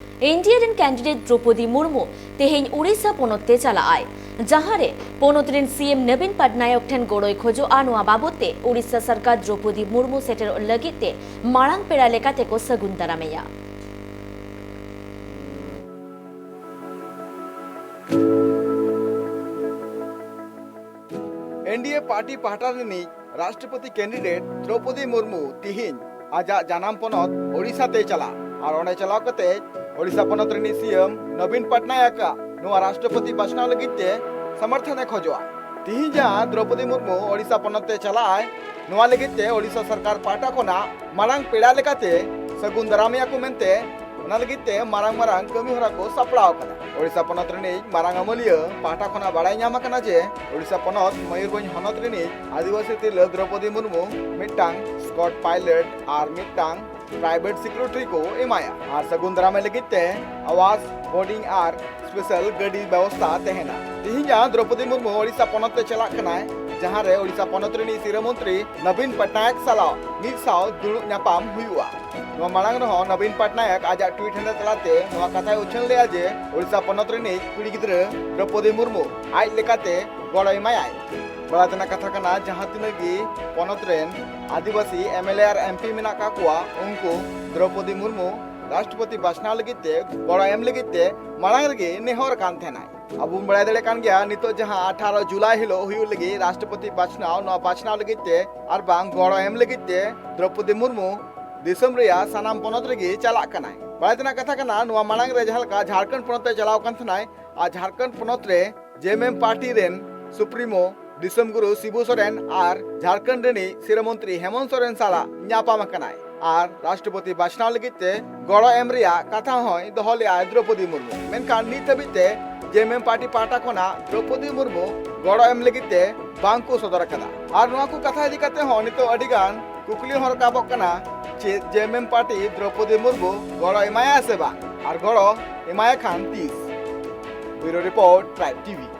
India रेन candidate Draupadi Murmu तेहेन उड़ीसा पोनोते चला आय जहारे पोनोत रेन सीएम नवीन पटनायक ठेन गोड़ोय खोजो आनुआ बाबते उड़ीसा सरकार द्रौपदी मुर्मू सेटर लगिते मारांग पेड़ा लेकाते को सगुन दारामेया। एनडीए पार्टी पाहटा रिनी राष्ट्रपति कैंडिडेट द्रौपदी मुर्मू तिहिन आजा जानाम पोनोत ओडिशा ते चला और ओने चलाव कते ओडिशा पोनोत रिनी सीएम नवीन पटनायक नुआ राष्ट्रपति बचना लगिते समर्थन खोजवा तिहिन जा द्रौपदी मुर्मू ओडिशा पोनोत ते चला नुआ लगिते ओडिशा सरकार पाहटा कोना मारांग पेड़ा लेकाते सगुन दारामिया को मेनते ओना लगिते मारांग मारांग कमी होरा को सपड़ाव कना ओडिशा पोनोत रिनी मारांग अमलिया पाहटा कोना बाड़ाय ᱧᱟᱢ ᱟᱠᱟᱱᱟ जे ओडिशा पोनोत मयूरभंज होनोत रिनी आदिवासी तिरला द्रौपदी मुर्मू मिटांग स्कॉट पायलट और मिटांग प्राइवेट सिक्योरिटी को एमाया और सगुन दारामे लगिते आवास बोर्डिंग और स्पेशल गाड़ी व्यवस्था तहना तिहिजा द्रौपदी मुर्मू ओडिशा पोनोत ते चला कनाय जहां रे ओडिशा पोनोत रिनी सिरा मंत्री नवीन पटनायक सालाव मिद साव दुड़ुब ᱧᱟᱯᱟᱢ हुआ नुआ मांग रहो नवीन पटनायक आज ट्वीट हेंडे तलाते नुआ कथाय उछल लेया जे ओडिशा पोनोत रिनी कुड़ी गिद्रा द्रौपदी मुर्मू आज लेकाते गड़ो एमायाय बड़ातना कथा कना जहां तिनगी पोनोत रेन आदिवासी एमएलए और एमपी मेना का कुआ उनको द्रौपदी मुर्मू राष्ट्रपति बचना लगिते गड़ो एम लगिते मांग रगे नेहर कान थेनाय अब बड़ा दड़े कान गया नितो जहां 18 जुलाई हिलो हुई लगी राष्ट्रपति बचनाव नुआ बचनाव लगिते और बांग गड़ो एम लगिते द्रौपदी मुर्मू दिसम रेया सानाम पोनोत रेगे चला कनाय बड़ातना कथा कना नुआ मांग रे जहालका झारखंड पोनोत ते चलाव कान थनाय आ झारखंड पोनोत रे जेएमएम पार्टी रेन सुप्रीमो दिसम गुरु शिबू सोरेन और झारखंड रेनी सिरा मंत्री हेमंत सोरेन साला ᱧᱟᱯᱟᱢ कनाय और राष्ट्रपति बचनाव लगिते गड़ो एम रेया कथा होय दोहो लेया द्रौपदी मुर्मू मेनखान नित हबिते जेएमएम पार्टी पाटा कोना द्रौपदी मुर्मू गड़ो एम लगिते बांग को सदर कदा और नुआ को कथा इदी कते हो नितो अडिगान कुकली हर काबक कना चे जेएमएम पार्टी द्रौपदी मुर्मू गड़ो एमाया से बा और गड़ो एमाया खान 30 ब्यूरो रिपोर्ट ट्राइब टीवी।